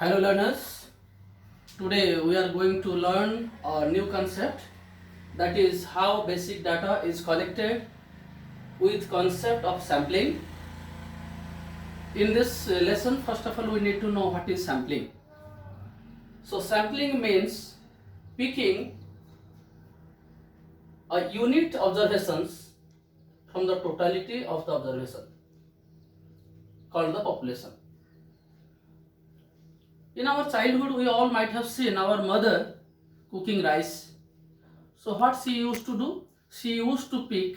Hello learners, today we are going to learn a new concept, that is how basic data is collected with concept of sampling. In this lesson, first of all we need to know what is sampling. So sampling means picking a unit observations from the totality of the observation called the population. In our childhood we all might have seen our mother cooking rice. So what she used to do? She used to pick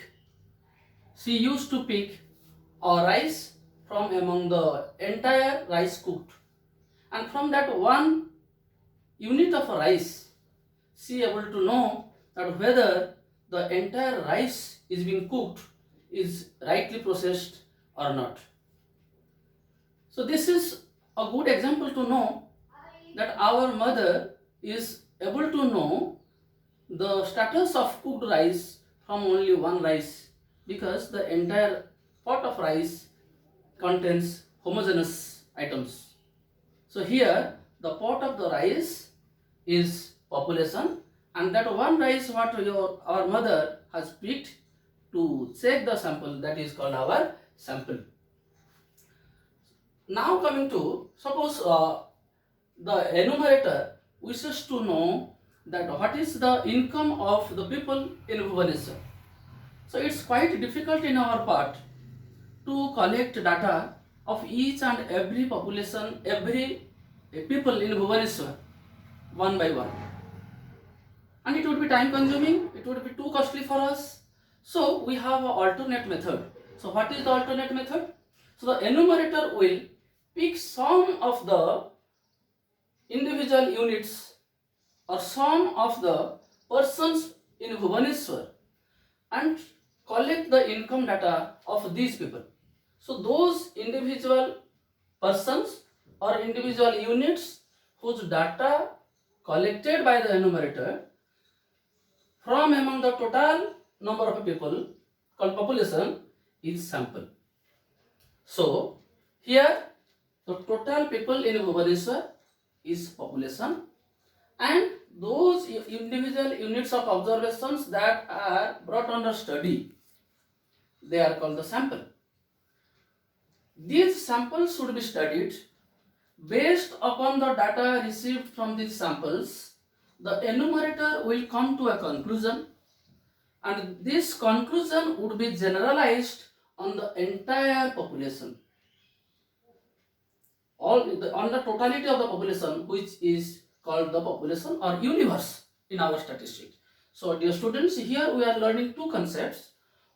a rice from among the entire rice cooked, and from that one unit of rice she able to know that whether the entire rice is being cooked, is rightly processed or not. So this is a good example to know that our mother is able to know the status of cooked rice from only one rice, because the entire pot of rice contains homogeneous items. So here the pot of the rice is population, and that one rice what our mother has picked to check the sample, that is called our sample. Now coming to, suppose the enumerator wishes to know that what is the income of the people in Bhubaneswar. So it's quite difficult in our part to collect data of each and every population, every people in Bhubaneswar one by one. And it would be time consuming, it would be too costly for us. So we have an alternate method. So what is the alternate method? So the enumerator will pick some of the individual units or some of the persons in Bhubaneswar and collect the income data of these people. So those individual persons or individual units whose data collected by the enumerator from among the total number of people called population is sample. So here the total people in Bhubaneswar is population, and those individual units of observations that are brought under study, they are called the sample. These samples should be studied. Based upon the data received from these samples, the enumerator will come to a conclusion, and this conclusion would be generalized on the entire population, on the totality of the population, which is called the population or universe in our statistics. So dear students, here we are learning two concepts.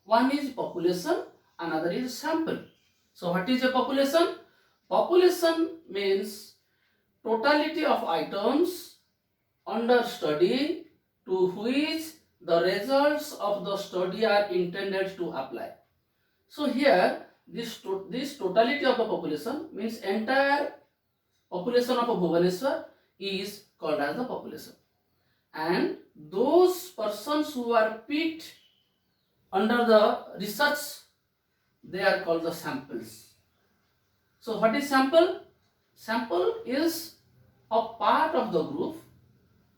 One is population, another is sample. So what is a population? Population means totality of items under study to which the results of the study are intended to apply. So here this totality of the population means entire population of Bhubaneswar is called as the population, and those persons who are picked under the research, they are called the samples. So what is sample? Sample is a part of the group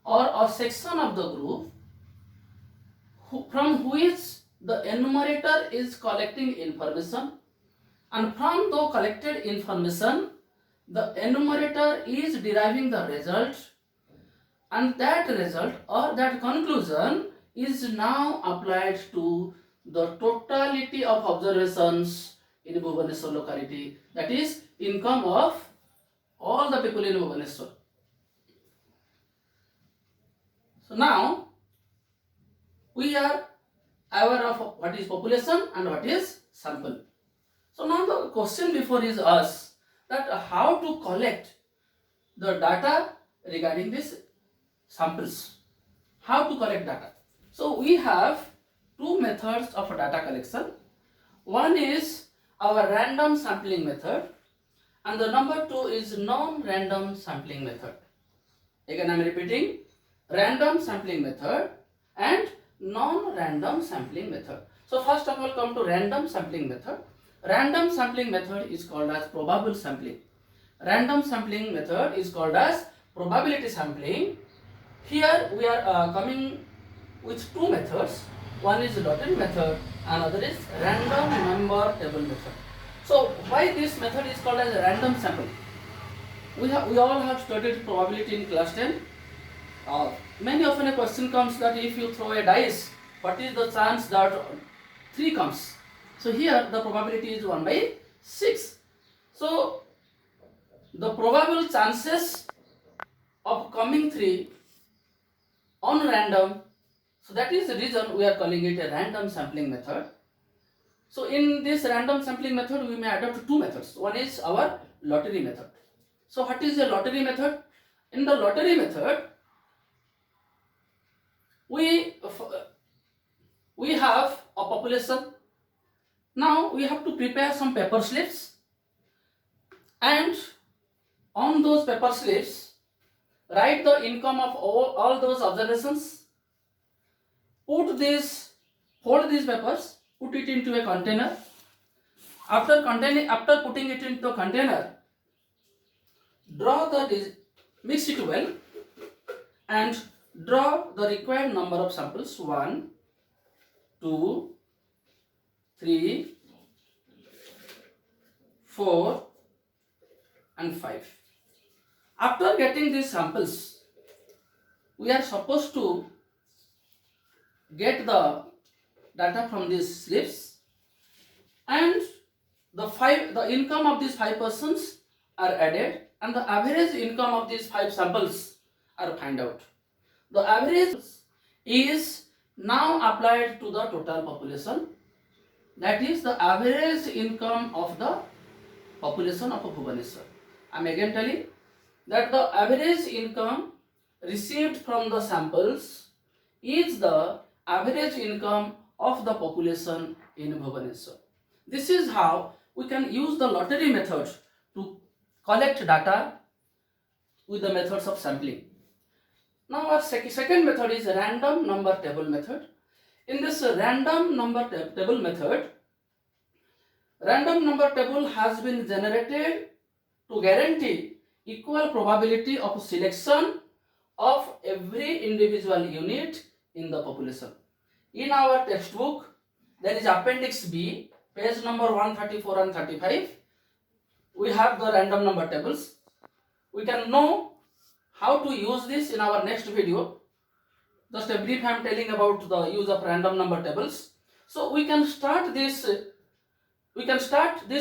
or a section of the group from which the enumerator is collecting information, and from the collected information the enumerator is deriving the result, and that result or that conclusion is now applied to the totality of observations in Bhubaneswar locality, that is income of all the people in Bhubaneswar. So now we are aware of what is population and what is sample. So now the question before is us that how to collect the data regarding these samples. How to collect data? So we have two methods of data collection. One is our random sampling method, and the number two is non-random sampling method. Again I am repeating, random sampling method and non-random sampling method. So first of all come to random sampling method. Random sampling method is called as probable sampling. random sampling method is called as probability sampling. Here we are coming with two methods. One is lottery method, another is random number table method. So why this method is called as a random sample? We all have studied probability in class 10. Many often a question comes that if you throw a dice, what is the chance that 3 comes? So here the probability is 1 by 6. So the probable chances of coming 3 on random, so that is the reason we are calling it a random sampling method. So in this random sampling method we may adopt two methods. One is our lottery method. So what is the lottery method? In the lottery method we have a population. Now we have to prepare some paper slips, and on those paper slips write the income of all those observations. Fold these papers, put it into a container. After putting it into a container, mix it well and draw the required number of samples: 1, 2, 3, 4 and 5. After getting these samples, we are supposed to get the data from these slips, and the income of these 5 persons are added, and the average income of these 5 samples are find out. The average is now applied to the total population. That is the average income of the population of Bhubaneswar. I am again telling that the average income received from the samples is the average income of the population in Bhubaneswar. This is how we can use the lottery method to collect data with the methods of sampling. Now our second method is random number table method. In this random number table method, random number table has been generated to guarantee equal probability of selection of every individual unit in the population. In our textbook, there is Appendix B, page number 134 and 35. We have the random number tables. We can know how to use this in our next video. Just a brief I am telling about the use of random number tables. So we can start this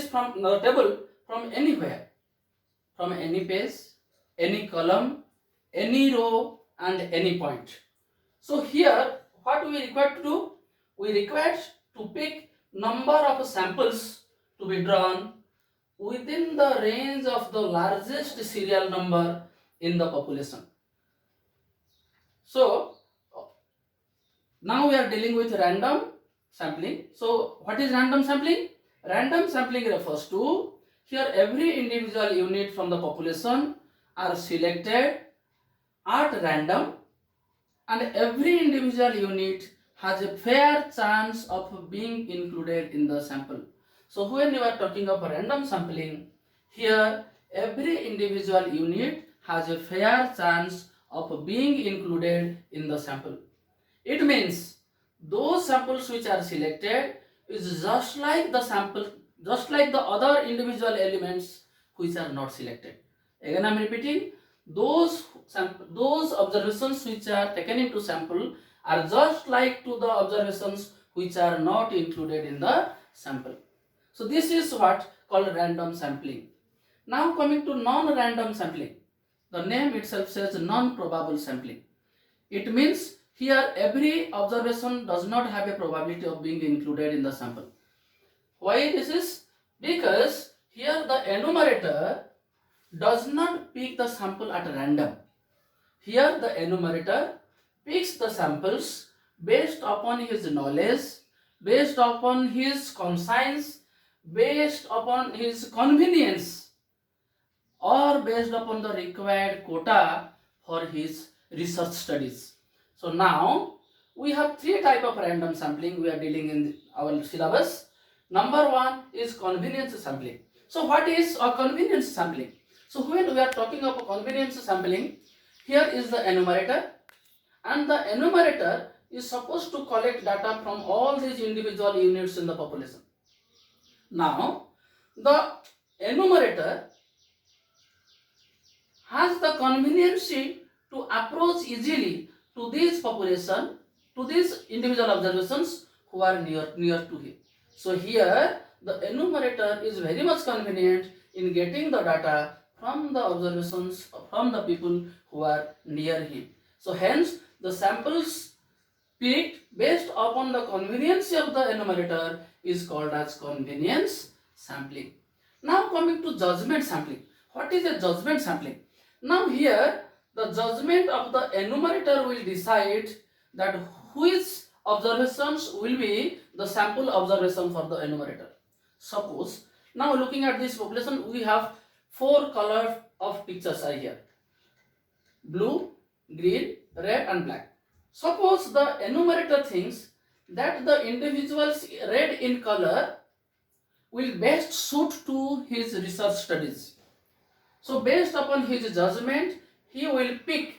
from the table from anywhere, from any page, any column, any row and any point. So here what we require to do? We require to pick number of samples to be drawn within the range of the largest serial number in the population. So now we are dealing with random sampling. So what is random sampling? Random sampling refers to here every individual unit from the population are selected at random, and every individual unit has a fair chance of being included in the sample. So when you are talking of random sampling, here every individual unit has a fair chance of being included in the sample. It means those samples which are selected is just like the other individual elements which are not selected. Again I am repeating, those observations which are taken into sample are just like to the observations which are not included in the sample. So this is what called random sampling. Now coming to non-random sampling. The name itself says non-probable sampling. It means here every observation does not have a probability of being included in the sample. Why this is? Because here the enumerator does not pick the sample at random. Here the enumerator picks the samples based upon his knowledge, based upon his conscience, based upon his convenience, or based upon the required quota for his research studies. So now we have 3 types of random sampling we are dealing in our syllabus. Number 1 is convenience sampling. So what is a convenience sampling? So when we are talking of a convenience sampling, here is the enumerator, and the enumerator is supposed to collect data from all these individual units in the population. Now, the enumerator has the conveniency to approach easily to this population, to these individual observations who are near to him. So here the enumerator is very much convenient in getting the data from the observations from the people who are near him. So hence the samples picked based upon the convenience of the enumerator is called as convenience sampling. Now coming to judgment sampling. What is a judgment sampling? Now here the judgment of the enumerator will decide that which observations will be the sample observation for the enumerator. Suppose now looking at this population, we have four colors of pictures are here: blue, green, red and black. Suppose the enumerator thinks that the individuals red in color will best suit to his research studies. So based upon his judgment, he will pick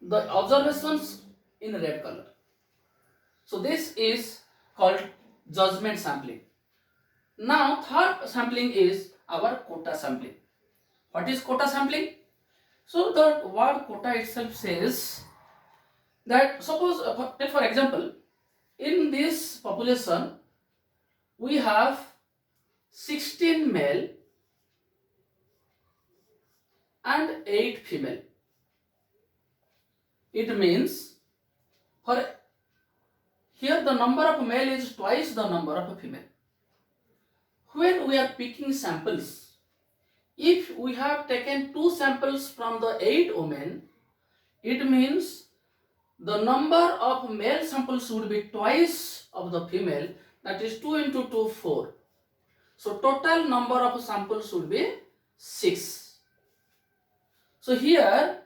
the observations in red color. So this is called judgment sampling. Now third sampling is our quota sampling. What is quota sampling? So the word quota itself says that suppose take for example, in this population we have 16 male and 8 female. It means for here the number of male is twice the number of female. When we are picking samples, if we have taken 2 samples from the 8 women, it means the number of male samples would be twice of the female, that is 2 into 2, 4. So total number of samples would be 6. So here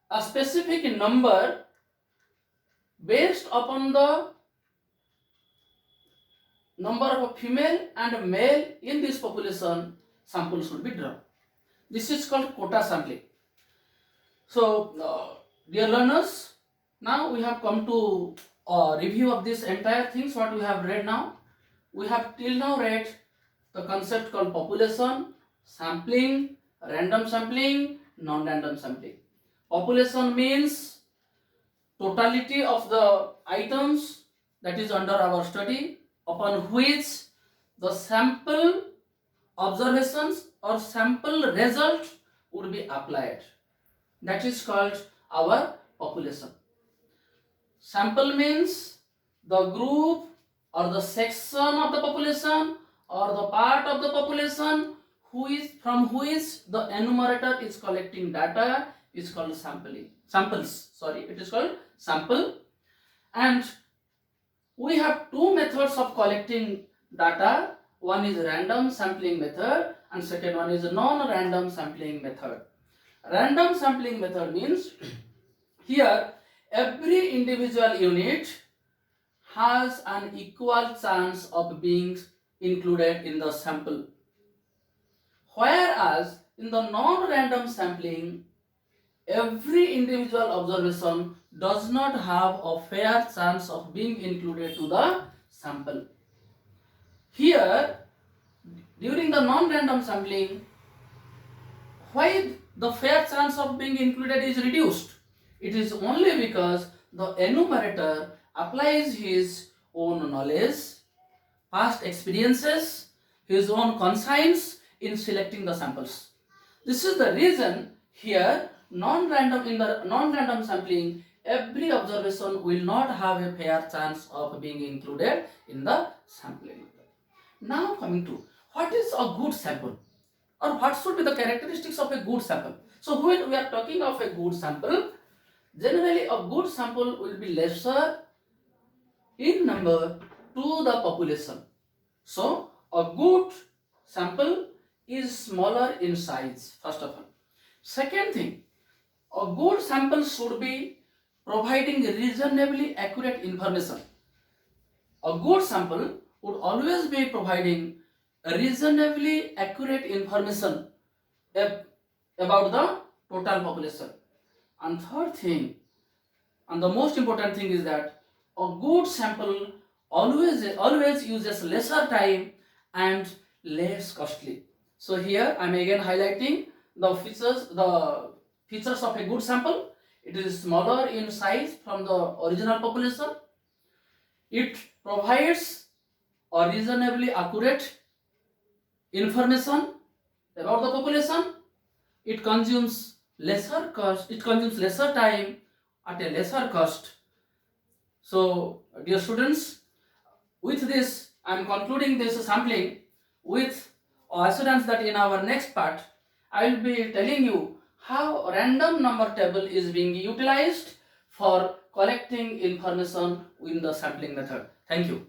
a specific number based upon the number of female and male in this population, samples should be drawn. This is called quota sampling. So dear learners, now we have come to a review of this entire things what we have read now. We have till now read the concept called population, sampling, random sampling, non-random sampling. Population means totality of the items that is under our study, upon which the sample observations or sample result would be applied. That is called our population. Sample means the group or the section of the population or the part of the population from which the enumerator is collecting data is called it is called sample. And we have 2 methods of collecting data. One is random sampling method and second one is non-random sampling method. Random sampling method means here every individual unit has an equal chance of being included in the sample. Whereas in the non-random sampling, every individual observation does not have a fair chance of being included to the sample. Here, during the non-random sampling, why the fair chance of being included is reduced? It is only because the enumerator applies his own knowledge, past experiences, his own conscience in selecting the samples. This is the reason here in the non-random sampling, every observation will not have a fair chance of being included in the sampling. Now coming to what is a good sample, or what should be the characteristics of a good sample. So when we are talking of a good sample, generally a good sample will be lesser in number to the population. So a good sample is smaller in size, first of all. Second thing, a good sample should be providing reasonably accurate information. A good sample would always be providing reasonably accurate information ab- about the total population. And third thing, and the most important thing is that a good sample always uses lesser time and less costly. So here I'm again highlighting the features of a good sample. It is smaller in size from the original population. It provides a reasonably accurate information about the population. It consumes lesser time at a lesser cost. So, dear students, with this, I am concluding this sampling with assurance that in our next part, I will be telling you how random number table is being utilized for collecting information in the sampling method. Thank you.